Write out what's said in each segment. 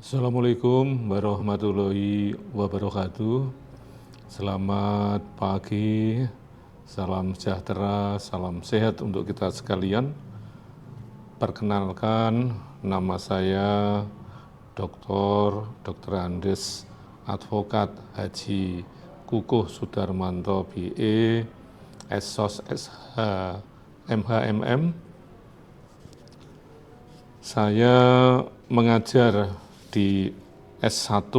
Assalamualaikum warahmatullahi wabarakatuh. Selamat pagi, salam sejahtera, salam sehat untuk kita sekalian. Perkenalkan, nama saya Dr. Andes Advokat Haji Kukuh Sudarmanto BE, SOS SH MHMM. Saya mengajar di S1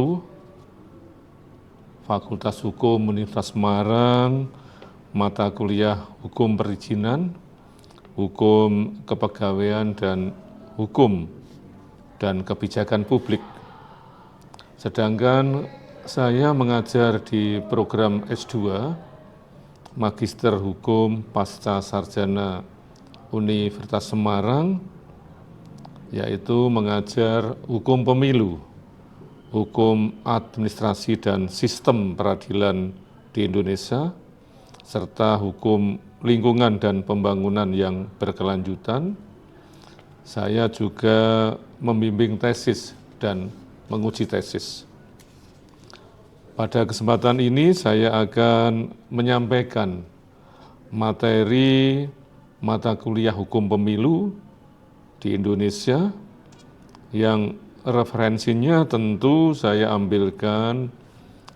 Fakultas Hukum Universitas Semarang, mata kuliah Hukum Perizinan, Hukum Kepegawaian dan Hukum dan Kebijakan Publik. Sedangkan saya mengajar di program S2 Magister Hukum Pasca Sarjana Universitas Semarang, yaitu mengajar hukum pemilu, hukum administrasi dan sistem peradilan di Indonesia, serta hukum lingkungan dan pembangunan yang berkelanjutan. Saya juga membimbing tesis dan menguji tesis. Pada kesempatan ini saya akan menyampaikan materi mata kuliah hukum pemilu di Indonesia yang referensinya tentu saya ambilkan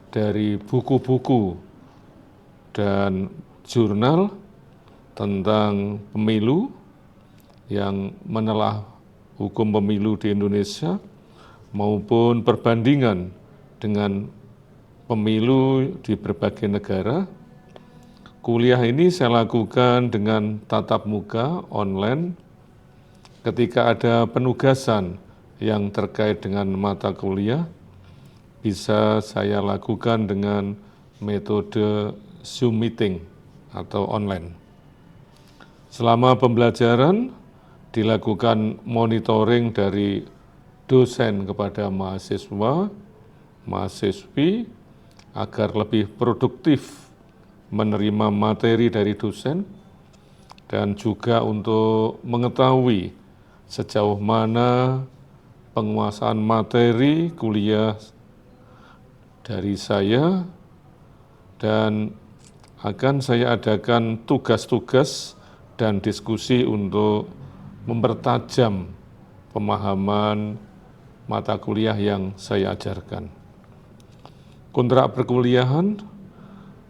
dari buku-buku dan jurnal tentang pemilu yang menelah hukum pemilu di Indonesia maupun perbandingan dengan pemilu di berbagai negara. Kuliah ini saya lakukan dengan tatap muka online. Ketika ada penugasan yang terkait dengan mata kuliah, bisa saya lakukan dengan metode Zoom meeting atau online. Selama pembelajaran, dilakukan monitoring dari dosen kepada mahasiswa, mahasiswi, agar lebih produktif menerima materi dari dosen, dan juga untuk mengetahui sejauh mana penguasaan materi kuliah dari saya, dan akan saya adakan tugas-tugas dan diskusi untuk mempertajam pemahaman mata kuliah yang saya ajarkan. Kontrak perkuliahan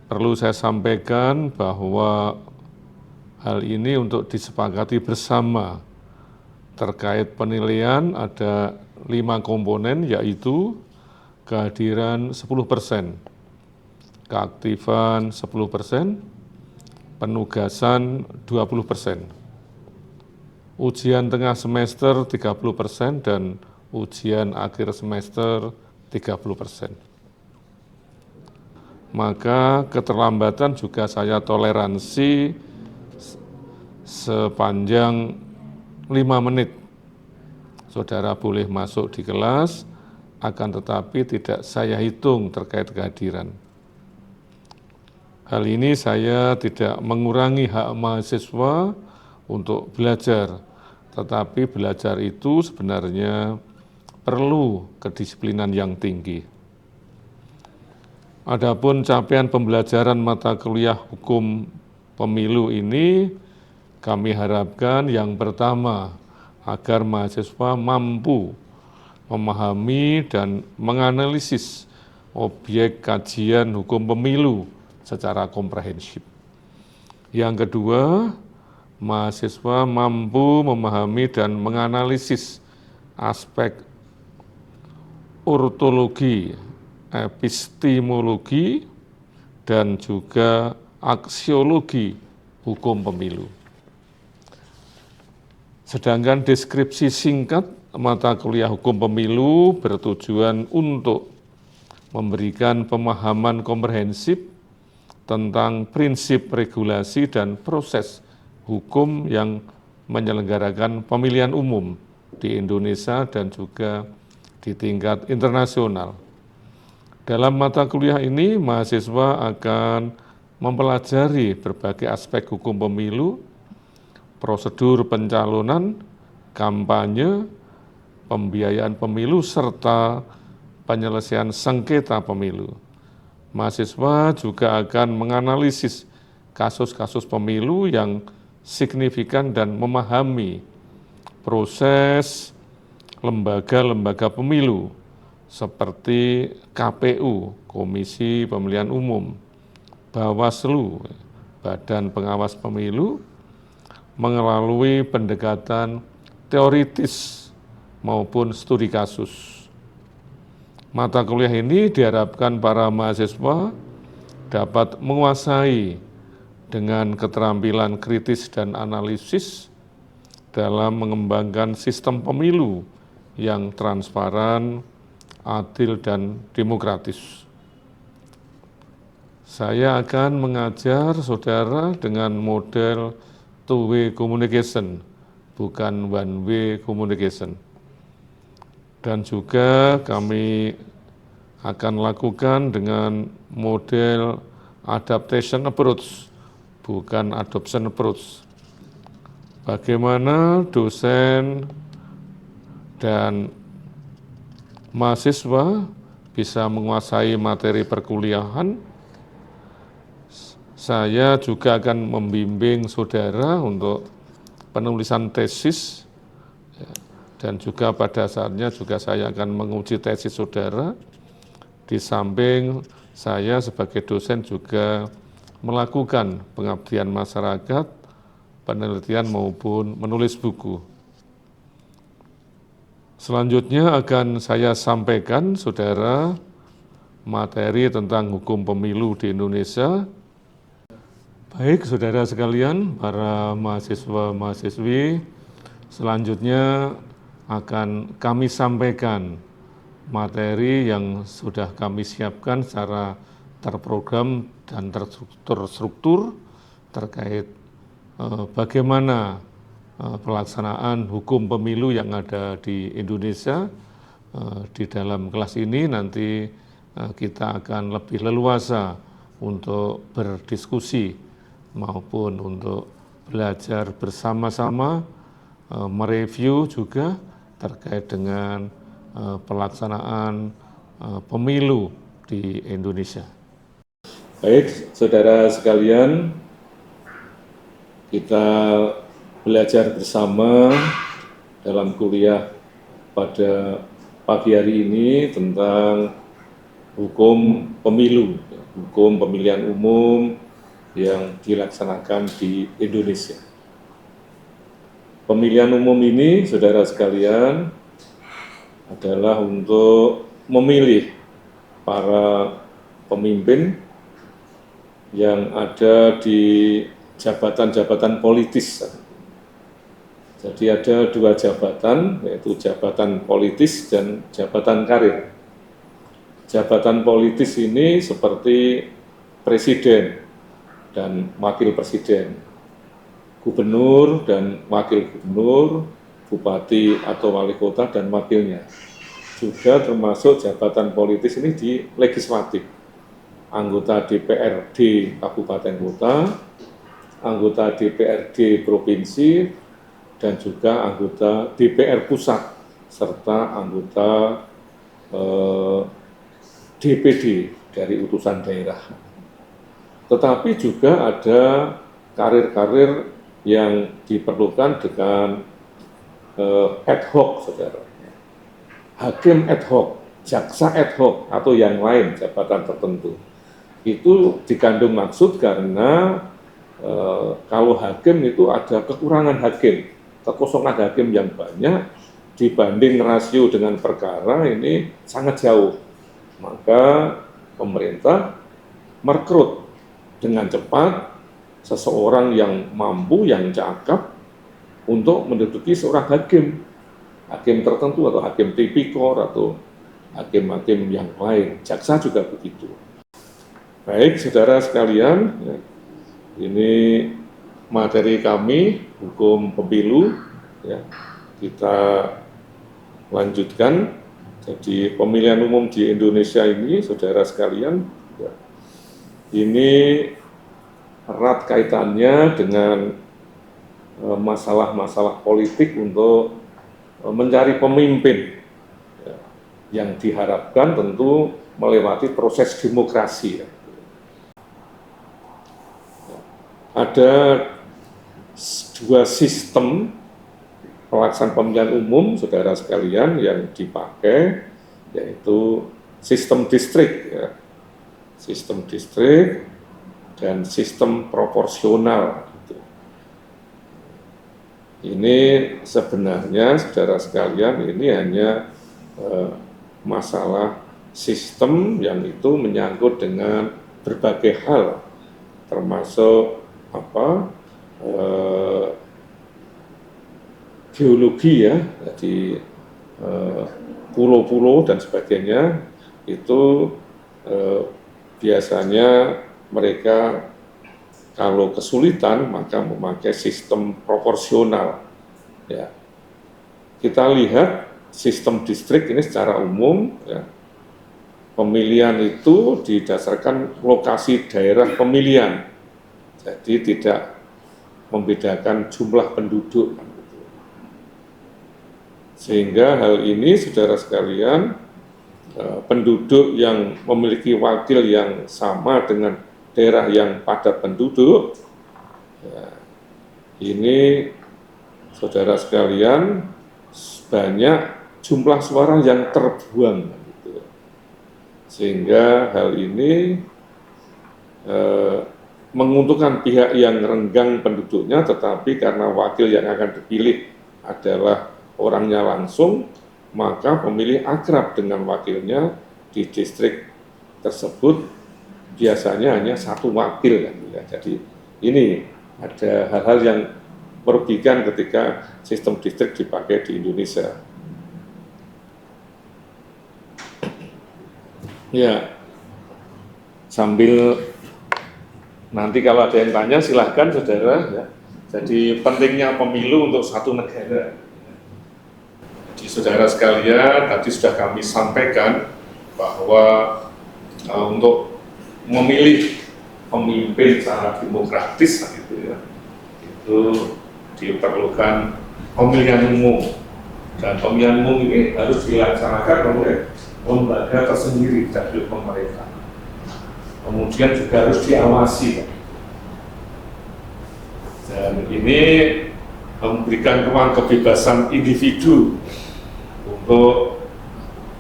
perlu saya sampaikan bahwa hal ini untuk disepakati bersama. Terkait penilaian ada 5 komponen, yaitu kehadiran 10%, keaktifan 10%, penugasan 20%, ujian tengah semester 30%, dan ujian akhir semester 30%. Maka keterlambatan juga saya toleransi sepanjang 5 menit. Saudara boleh masuk di kelas, akan tetapi tidak saya hitung terkait kehadiran. Hal ini saya tidak mengurangi hak mahasiswa untuk belajar, tetapi belajar itu sebenarnya perlu kedisiplinan yang tinggi. Adapun capaian pembelajaran mata kuliah hukum pemilu ini, kami harapkan yang pertama, agar mahasiswa mampu memahami dan menganalisis objek kajian hukum pemilu secara komprehensif. Yang kedua, mahasiswa mampu memahami dan menganalisis aspek ortologi, epistemologi, dan juga aksiologi hukum pemilu. Sedangkan deskripsi singkat mata kuliah hukum pemilu bertujuan untuk memberikan pemahaman komprehensif tentang prinsip regulasi dan proses hukum yang menyelenggarakan pemilihan umum di Indonesia dan juga di tingkat internasional. Dalam mata kuliah ini, mahasiswa akan mempelajari berbagai aspek hukum pemilu, prosedur pencalonan, kampanye, pembiayaan pemilu, serta penyelesaian sengketa pemilu. Mahasiswa juga akan menganalisis kasus-kasus pemilu yang signifikan dan memahami proses lembaga-lembaga pemilu seperti KPU, Komisi Pemilihan Umum, Bawaslu, Badan Pengawas Pemilu, melalui pendekatan teoritis maupun studi kasus. Mata kuliah ini diharapkan para mahasiswa dapat menguasai dengan keterampilan kritis dan analisis dalam mengembangkan sistem pemilu yang transparan, adil, dan demokratis. Saya akan mengajar saudara dengan model two-way communication, bukan one-way communication. Dan juga kami akan lakukan dengan model adaptation approach, bukan adoption approach. Bagaimana dosen dan mahasiswa bisa menguasai materi perkuliahan. Saya juga akan membimbing saudara untuk penulisan tesis, dan juga pada saatnya juga saya akan menguji tesis saudara. Di samping saya sebagai dosen juga melakukan pengabdian masyarakat, penelitian maupun menulis buku. Selanjutnya akan saya sampaikan saudara materi tentang hukum pemilu di Indonesia. Baik saudara sekalian, para mahasiswa-mahasiswi, selanjutnya akan kami sampaikan materi yang sudah kami siapkan secara terprogram dan terstruktur terkait bagaimana pelaksanaan hukum pemilu yang ada di Indonesia. Di dalam kelas ini nanti kita akan lebih leluasa untuk berdiskusi maupun untuk belajar bersama-sama, mereview juga terkait dengan pelaksanaan pemilu di Indonesia. Baik, saudara sekalian, kita belajar bersama dalam kuliah pada pagi hari ini tentang hukum pemilu, hukum pemilihan umum yang dilaksanakan di Indonesia. Pemilihan umum ini, saudara sekalian, adalah untuk memilih para pemimpin yang ada di jabatan-jabatan politis. Jadi ada dua jabatan, yaitu jabatan politis dan jabatan karir. Jabatan politis ini seperti presiden dan wakil presiden, gubernur dan wakil gubernur, bupati atau wali kota dan wakilnya. Juga termasuk jabatan politis ini di legislatif, anggota DPRD kabupaten kota, anggota DPRD provinsi, dan juga anggota DPR pusat, serta anggota DPD dari utusan daerah. Tetapi juga ada karir-karir yang diperlukan dengan ad hoc, saudara. Hakim ad hoc, jaksa ad hoc, atau yang lain jabatan tertentu. Itu dikandung maksud karena kalau hakim itu ada kekurangan hakim, kekosongan hakim yang banyak dibanding rasio dengan perkara ini sangat jauh. Maka pemerintah merekrut dengan cepat seseorang yang mampu, yang cakap untuk menduduki seorang hakim, hakim tertentu atau hakim tipikor atau hakim-hakim yang lain. Jaksa juga begitu. Baik, saudara sekalian, ini materi kami hukum pemilu. Ya, kita lanjutkan. Jadi pemilihan umum di Indonesia ini, saudara sekalian, ya, ini erat kaitannya dengan masalah-masalah politik untuk mencari pemimpin ya, yang diharapkan tentu melewati proses demokrasi. Ya. Ada dua sistem pelaksanaan pemilihan umum, saudara sekalian, yang dipakai, yaitu sistem distrik, ya. Sistem distrik dan sistem proporsional. Ini sebenarnya, saudara sekalian, ini hanya masalah sistem yang itu menyangkut dengan berbagai hal, termasuk geologi, ya, jadi pulau-pulau dan sebagainya itu biasanya mereka kalau kesulitan maka memakai sistem proporsional. Ya. Kita lihat sistem distrik ini secara umum, ya, pemilihan itu didasarkan lokasi daerah pemilihan, jadi tidak membedakan jumlah penduduk. Sehingga hal ini, saudara sekalian, penduduk yang memiliki wakil yang sama dengan daerah yang padat penduduk, ya, ini saudara sekalian banyak jumlah suara yang terbuang, gitu. Sehingga hal ini menguntungkan pihak yang renggang penduduknya, tetapi karena wakil yang akan dipilih adalah orangnya langsung, maka pemilih akrab dengan wakilnya di distrik tersebut. Biasanya hanya satu wakil, kan, ya. Jadi ini ada hal-hal yang merugikan ketika sistem distrik dipakai di Indonesia. Ya, sambil nanti kalau ada yang tanya silahkan, saudara. Ya. Jadi pentingnya pemilu untuk satu negara. Jadi saudara sekalian, tadi sudah kami sampaikan bahwa untuk memilih pemimpin secara demokratis, gitu ya, itu diperlukan pemilihan umum, dan pemilihan umum ini harus dilaksanakan oleh lembaga tersendiri dari pemerintah. Kemudian juga harus diawasi, dan ini memberikan ruang kebebasan individu untuk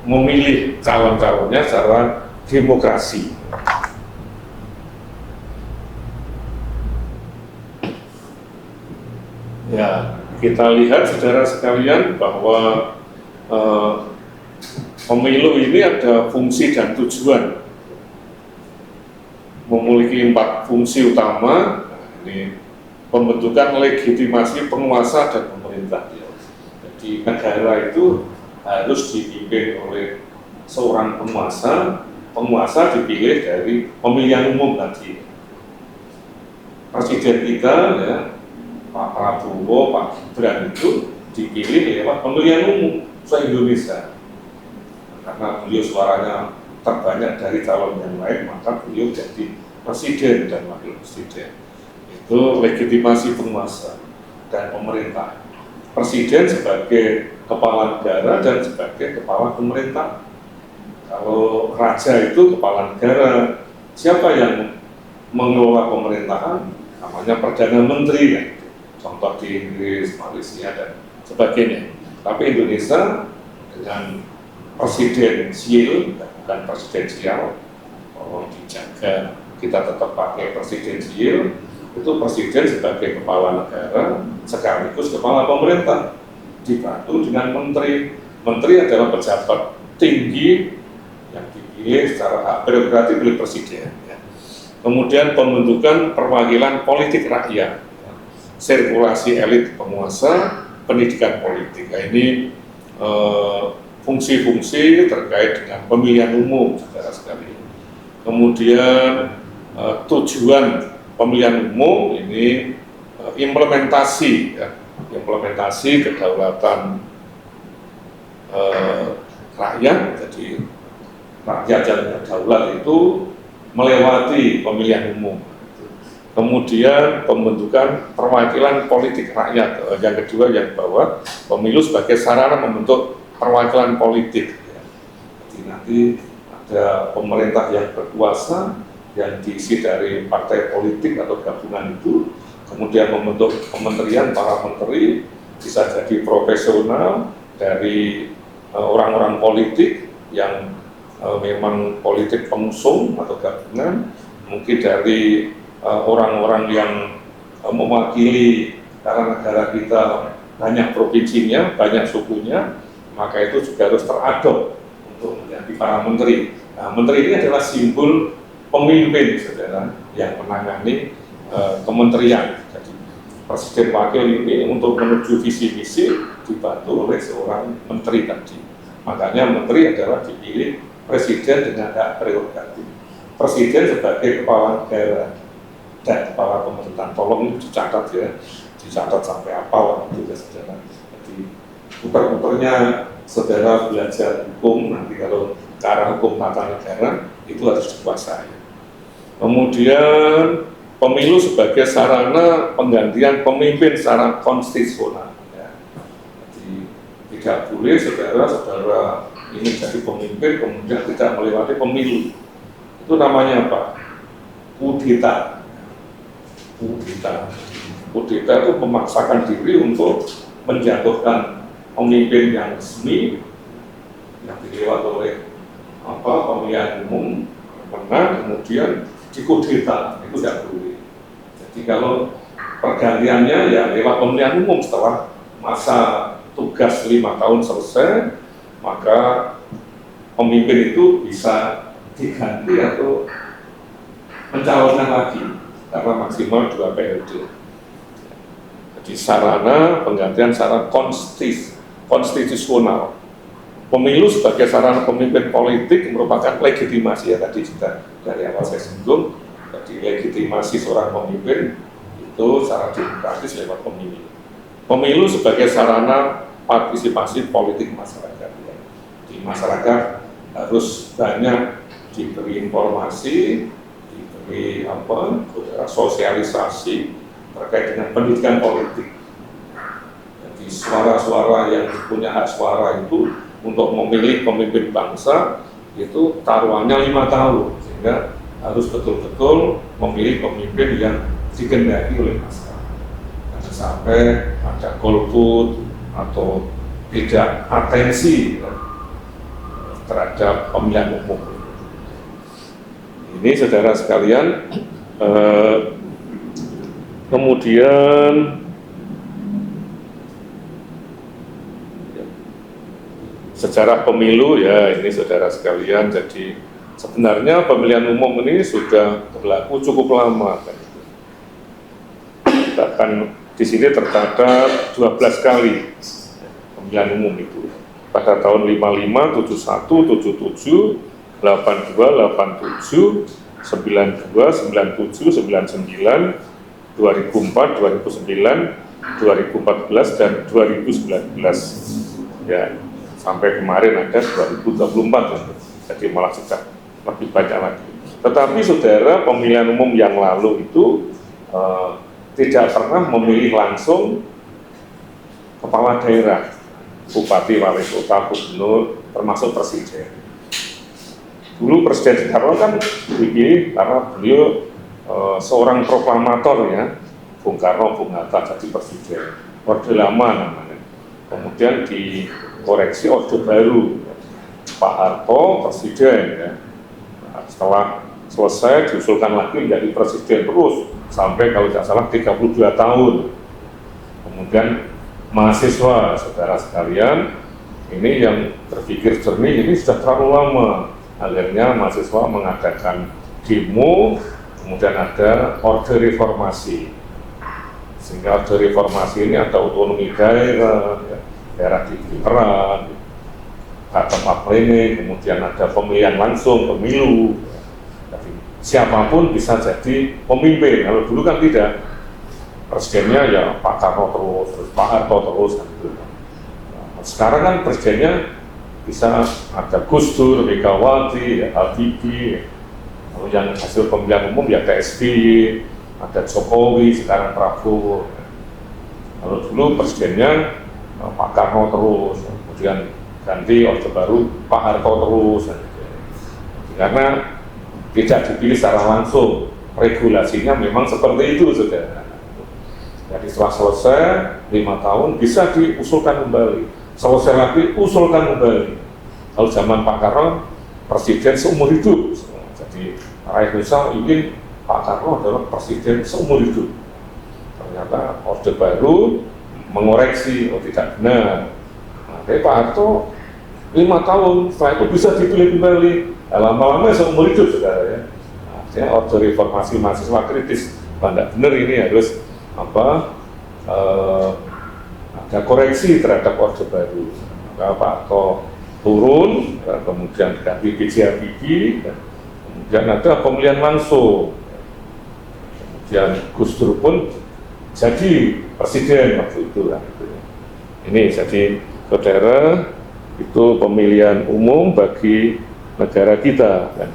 memilih calon-calonnya secara demokrasi. Ya, kita lihat, saudara sekalian, bahwa pemilu ini ada fungsi dan tujuan, memiliki 4 fungsi utama. Ini pembentukan legitimasi penguasa dan pemerintah. Jadi negara itu harus dipimpin oleh seorang penguasa. Penguasa dipilih dari pemilihan umum tadi. Presiden kita, ya, Pak Prabowo, Pak Gibran itu dipilih lewat pemilihan umum se-Indonesia. Karena beliau suaranya terbanyak dari calon yang lain, maka beliau jadi presiden dan wakil presiden. Itu legitimasi penguasa dan pemerintah. Presiden sebagai kepala negara dan sebagai kepala pemerintah. Kalau raja itu kepala negara, siapa yang mengelola pemerintahan? Namanya Perdana Menteri, ya. Contoh di Inggris, Malaysia, dan sebagainya. Tapi Indonesia dengan presidensial, bukan presidensial, tolong dijaga, kita tetap pakai presidensial. Itu presiden sebagai kepala negara sekaligus kepala pemerintah, dibantu dengan menteri. Menteri adalah pejabat tinggi yang dipilih secara hak prerogatif oleh presiden, ya. Kemudian pembentukan perwakilan politik rakyat, sirkulasi elit penguasa, pendidikan politik. Nah, ini fungsi-fungsi terkait dengan pemilihan umum, saudara sekalian. Kemudian tujuan pemilihan umum ini implementasi, ya, implementasi kedaulatan rakyat. Jadi rakyat yang berdaulat itu melewati pemilihan umum. Kemudian pembentukan perwakilan politik rakyat. Yang kedua yang bahwa pemilu sebagai sarana membentuk perwakilan politik. Jadi nanti ada pemerintah yang berkuasa yang diisi dari partai politik atau gabungan itu, kemudian membentuk kementerian, para menteri bisa jadi profesional dari orang-orang politik yang memang politik pengusung atau gabungan, mungkin dari orang-orang yang mewakili, karena negara kita banyak provinsinya, banyak sukunya, maka itu juga harus teradop untuk menjadi para menteri. Nah, menteri ini adalah simbol pemimpin, saudara, yang menangani kementerian. Jadi presiden wakil ini untuk menuju visi-visi dibantu oleh seorang menteri tadi. Makanya menteri adalah dipilih presiden dengan hak prerogatif. Presiden sebagai kepala negara dan kepala pemerintahan, tolong ini dicatat ya, dicatat sampai apa waktu itu, saudara. Jadi putar-putarnya saudara belajar hukum, nanti kalau ke arah hukum tata negara itu harus dikuasai. Kemudian pemilu sebagai sarana penggantian pemimpin secara konstitusional. Ya. Jadi tidak boleh saudara-saudara ini jadi pemimpin kemudian tidak melewati pemilu. Itu namanya apa? Kudeta. Kudeta itu memaksakan diri untuk menjatuhkan pemimpin yang resmi yang dilewat oleh pemilihan umum, menang, kemudian dikudeta. Itu tidak boleh. Jadi kalau pergantiannya ya lewat pemilihan umum setelah masa tugas 5 tahun selesai, maka pemimpin itu bisa diganti atau mencalonkan lagi karena maksimal 2 periode. Jadi sarana penggantian secara konstitusional. Pemilu sebagai sarana pemimpin politik merupakan legitimasi, ya tadi sudah dari awal saya singgung. Jadi legitimasi seorang pemimpin itu secara demokratis lewat pemilu. Pemilu sebagai sarana partisipasi politik masyarakat. Ya. Di masyarakat harus banyak diberi informasi, diberi sosialisasi terkait dengan pendidikan politik. Jadi suara-suara yang punya hak suara itu untuk memilih pemimpin bangsa itu taruhannya 5 tahun, sehingga harus betul-betul memilih pemimpin yang digendaki oleh masyarakat. Jangan sampai ada golput atau tidak atensi terhadap pemilihan umum. Ini saudara sekalian, kemudian sejarah pemilu ya ini saudara sekalian. Jadi sebenarnya pemilihan umum ini sudah berlaku cukup lama. Bahkan di sini tercatat 12 kali pemilihan umum itu pada tahun 55, 71, 77, 82, 87, 92, 97, 99, 2004, 2009, 2014 dan 2019. Ya, sampai kemarin ada 2024, jadi malah sudah lebih banyak lagi. Tetapi saudara, pemilihan umum yang lalu itu tidak pernah memilih langsung kepala daerah, bupati, wali kota, gubernur, termasuk presiden. Dulu Presiden Soekarno kan dipilih karena beliau seorang proklamator ya, Bung Karno, Bung Hatta jadi presiden. Orde lama namanya. Kemudian dikoreksi Orde baru, Pak Harto presiden ya. Nah, setelah selesai diusulkan lagi menjadi presiden terus sampai kalau tidak salah 32 tahun. Kemudian mahasiswa, saudara sekalian, ini yang berpikir jernih ini sudah terlalu lama. Akhirnya mahasiswa mengadakan demo, kemudian ada orde reformasi. Sehingga orde reformasi ini ada otonomi daerah, ya, daerah diberi hak tempat planning, kemudian ada pemilihan langsung, pemilu. Jadi, siapapun bisa jadi pemimpin. Kalau dulu kan tidak, presidennya ya Pak Karno terus Pak Harto terus. Gitu. Nah, sekarang kan presidennya bisa ada Gus Dur, Megawati, ya, Habibie, lalu yang hasil pemilihan umum ya ke SBY, ada Jokowi, sekarang Prabowo. Kalau dulu presidennya Pak Karno terus, kemudian ganti Orde Baru Pak Harto terus. Karena tidak dipilih secara langsung, regulasinya memang seperti itu, saudara. Jadi setelah selesai 5 tahun bisa diusulkan kembali, selesai lagi usulkan kembali. Kalau zaman Pak Karno presiden seumur hidup, jadi rakyat Indonesia ingin Pak Karno adalah presiden seumur hidup. Ternyata Orde Baru mengoreksi, oh tidak benar. Nah, dari Pak Harto 5 tahun, setelah itu bisa dipilih kembali. Lama-lama seumur hidup, saudara ya. Artinya Orde Reformasi mahasiswa kritis, tidak benar ini harus ada koreksi terhadap Orde Baru. Maka Pak Harto turun, kemudian ganti B.J. Habibie, kemudian ada pemilihan langsung. Kemudian Gus Dur pun jadi presiden waktu itu lah. Ini jadi saudara, itu pemilihan umum bagi negara kita kan.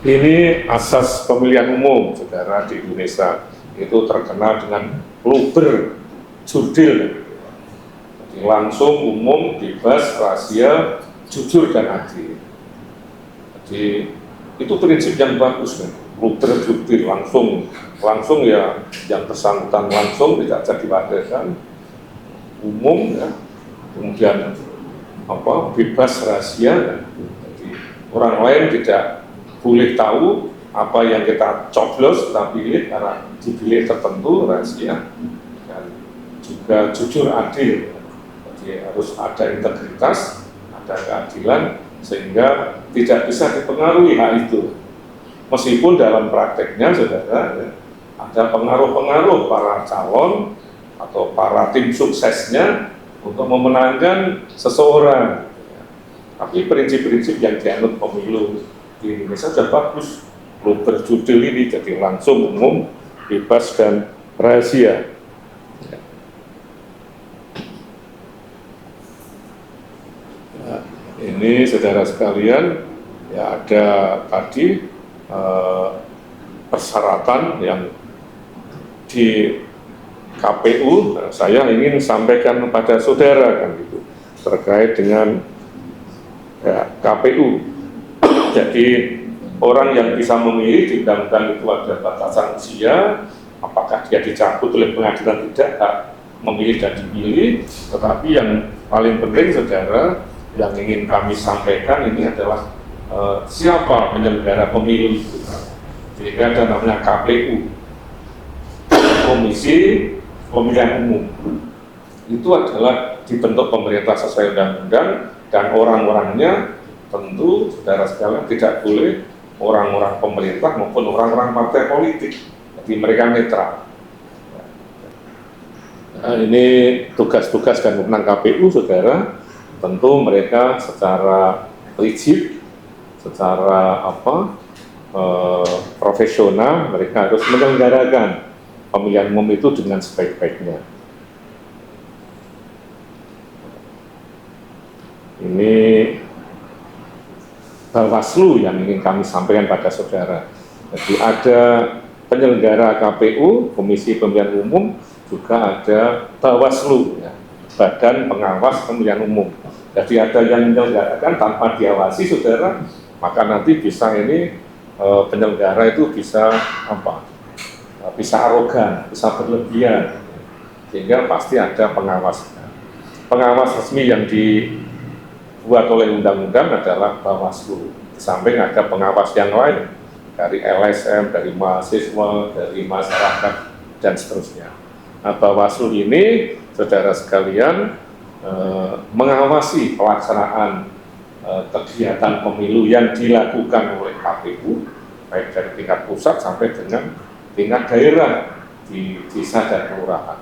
Ini asas pemilihan umum, saudara, di Indonesia itu terkenal dengan luber jurdil, jadi langsung, umum, bebas, rahasia, jujur dan adil. Jadi itu prinsip yang bagus kan, luber jurdil, langsung ya, yang bersangkutan langsung tidak bisa diwakilkan, umum ya, kemudian bebas rahasia kan. Jadi orang lain tidak boleh tahu apa yang kita coblos, kita pilih karena di bilik tertentu rahasia, dan juga jujur adil. Jadi harus ada integritas, ada keadilan, sehingga tidak bisa dipengaruhi hak itu. Meskipun dalam prakteknya, saudara, ya, ada pengaruh-pengaruh para calon atau para tim suksesnya untuk memenangkan seseorang. Tapi prinsip-prinsip yang dianut pemilu di Indonesia sudah bagus. Luber jurdil ini jadi langsung, umum, bebas dan rahasia. Nah, ini saudara sekalian, ya ada tadi persyaratan yang di KPU. Saya ingin sampaikan kepada saudara kan gitu, terkait dengan ya, KPU. Jadi orang yang bisa memilih di undang-undang itu ada batasan usia, apakah dia dicabut oleh pengadilan tidak, hak memilih dan dipilih. Tetapi yang paling penting, saudara, yang ingin kami sampaikan ini adalah siapa penyelenggara pemilu itu. Jadi ada namanya KPU, Komisi Pemilihan Umum. Itu adalah dibentuk pemerintah sesuai undang-undang, dan orang-orangnya tentu, saudara sekalian, tidak boleh orang-orang pemerintah maupun orang-orang partai politik. Jadi mereka netral. Nah, ini tugas-tugas dan wewenang KPU, saudara. Tentu mereka secara rigid, secara profesional, mereka harus menyelenggarakan pemilihan umum itu dengan sebaik-baiknya. Ini Bawaslu yang ingin kami sampaikan pada saudara. Jadi ada penyelenggara KPU, Komisi Pemilihan Umum, juga ada Bawaslu, ya, Badan Pengawas Pemilihan Umum. Jadi ada yang menyelenggarakan tanpa diawasi, saudara, maka nanti bisa ini penyelenggara itu bisa bisa arogan, bisa berlebihan, sehingga pasti ada pengawas. Pengawas resmi yang dibuat oleh undang-undang adalah Bawaslu. Di samping ada pengawas yang lain dari LSM, dari mahasiswa, dari masyarakat, dan seterusnya. Nah, Bawaslu ini, saudara sekalian, mengawasi pelaksanaan kegiatan pemilu yang dilakukan oleh KPU, baik dari tingkat pusat sampai dengan tingkat daerah di desa dan kelurahan.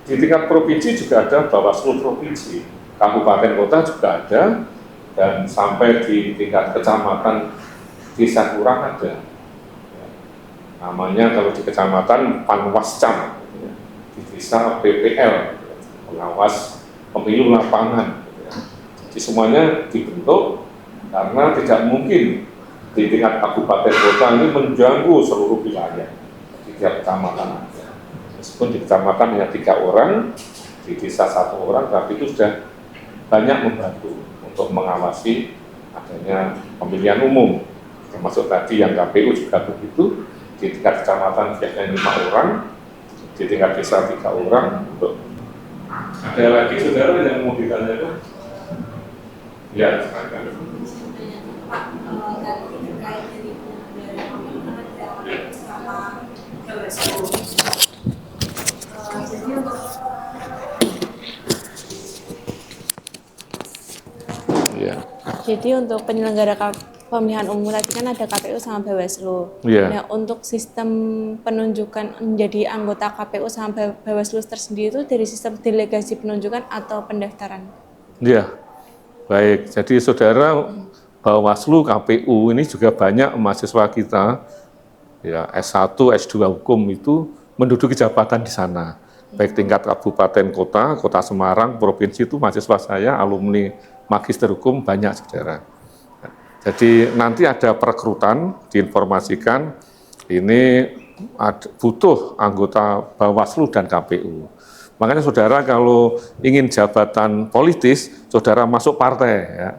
Di tingkat provinsi juga ada Bawaslu provinsi, kabupaten kota juga ada, dan sampai di tingkat kecamatan, desa, kelurahan ada. Namanya kalau di kecamatan Panwascam, di desa PPL, pengawas pemilu lapangan. Jadi semuanya dibentuk karena tidak mungkin di tingkat kabupaten kota ini mengganggu seluruh wilayah di tiap kecamatan. Meskipun di kecamatan hanya 3 orang, di desa 1 orang, tapi itu sudah banyak membantu untuk mengawasi adanya pemilihan umum. Termasuk tadi yang KPU juga begitu, di tingkat kecamatan biasanya 5 orang, di tingkat desa 3 orang. Untuk ada lagi saudara yang mau ditanyakan? Ya, silakan. Jadi untuk penyelenggara pemilihan umum tadi kan ada KPU sama Bawaslu. Nah, untuk sistem penunjukan menjadi anggota KPU sama Bawaslu tersendiri itu dari sistem delegasi penunjukan atau pendaftaran? Iya, baik. Jadi saudara, Bawaslu, KPU ini juga banyak mahasiswa kita, ya S1, S2 hukum itu menduduki jabatan di sana. Baik tingkat kabupaten kota, kota Semarang, provinsi itu mahasiswa saya, alumni magister hukum banyak saudara. Jadi nanti ada perekrutan, diinformasikan ini butuh anggota Bawaslu dan KPU. Makanya saudara kalau ingin jabatan politis, saudara masuk partai, ya,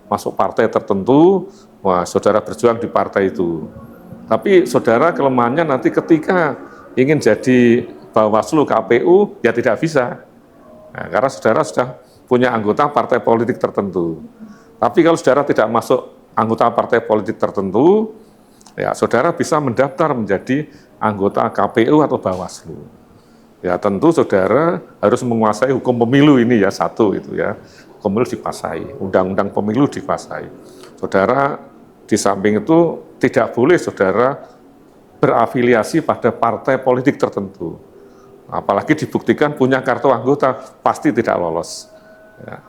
masuk partai tertentu, wah saudara berjuang di partai itu. Tapi saudara kelemahannya nanti ketika ingin jadi Bawaslu KPU, ya tidak bisa. Nah, karena saudara sudah punya anggota partai politik tertentu. Tapi kalau saudara tidak masuk anggota partai politik tertentu, ya saudara bisa mendaftar menjadi anggota KPU atau Bawaslu. Ya tentu saudara harus menguasai hukum pemilu ini ya, satu itu ya. Hukum pemilu dikuasai, undang-undang pemilu dikuasai. Saudara di samping itu tidak boleh saudara berafiliasi pada partai politik tertentu. Apalagi dibuktikan punya kartu anggota, pasti tidak lolos. Ya.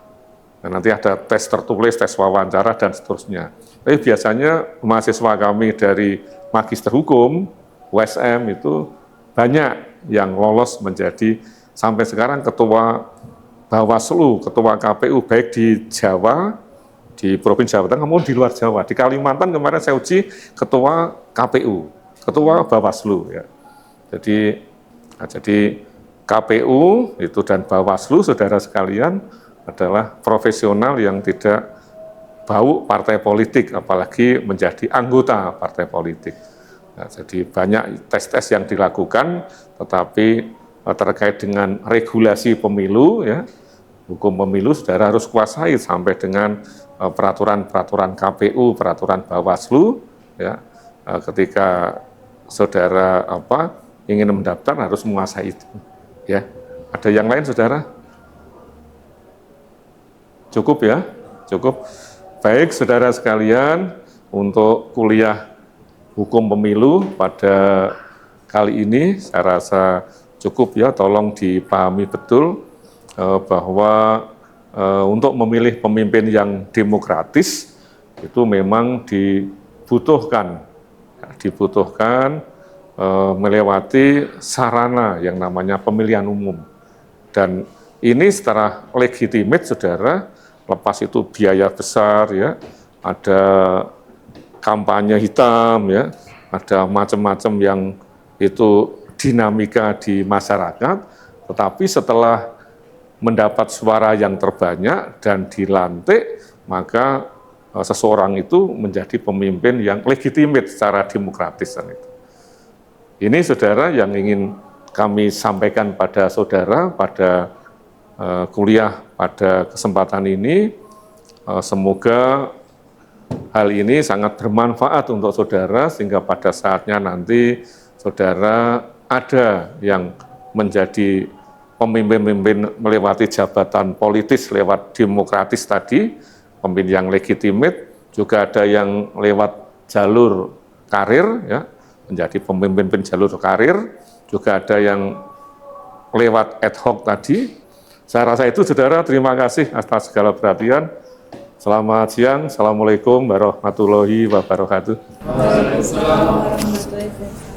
Nah, nanti ada tes tertulis, tes wawancara, dan seterusnya. Tapi biasanya mahasiswa kami dari Magister Hukum, USM itu banyak yang lolos menjadi sampai sekarang ketua Bawaslu, ketua KPU, baik di Jawa, di Provinsi Jawa Tengah, maupun di luar Jawa. Di Kalimantan kemarin saya uji ketua KPU, ketua Bawaslu. Ya. Jadi KPU itu dan Bawaslu, saudara sekalian, adalah profesional yang tidak bau partai politik, apalagi menjadi anggota partai politik. Nah, jadi banyak tes-tes yang dilakukan, tetapi terkait dengan regulasi pemilu, ya, hukum pemilu saudara harus kuasai sampai dengan peraturan-peraturan KPU, peraturan Bawaslu, ya, ketika saudara ingin mendaftar harus menguasai itu. Ya, ada yang lain saudara? Cukup ya, cukup. Baik saudara sekalian, untuk kuliah hukum pemilu pada kali ini saya rasa cukup ya, tolong dipahami betul bahwa untuk memilih pemimpin yang demokratis itu memang dibutuhkan melewati sarana yang namanya pemilihan umum. Dan ini secara legitimate saudara, lepas itu biaya besar ya, ada kampanye hitam ya, ada macam-macam yang itu dinamika di masyarakat, tetapi setelah mendapat suara yang terbanyak dan dilantik, maka seseorang itu menjadi pemimpin yang legitimate secara demokratis. Itu. Ini saudara yang ingin kami sampaikan pada saudara pada kuliah pada kesempatan ini. Semoga hal ini sangat bermanfaat untuk saudara, sehingga pada saatnya nanti saudara ada yang menjadi pemimpin-pemimpin melewati jabatan politis lewat demokratis tadi, pemimpin yang legitimate, juga ada yang lewat jalur karir, ya, menjadi pemimpin jalur karir, juga ada yang lewat ad hoc tadi. Saya rasa itu saudara, terima kasih atas segala perhatian. Selamat siang, Assalamualaikum warahmatullahi wabarakatuh. Waalaikumsalam warahmatullahi wabarakatuh.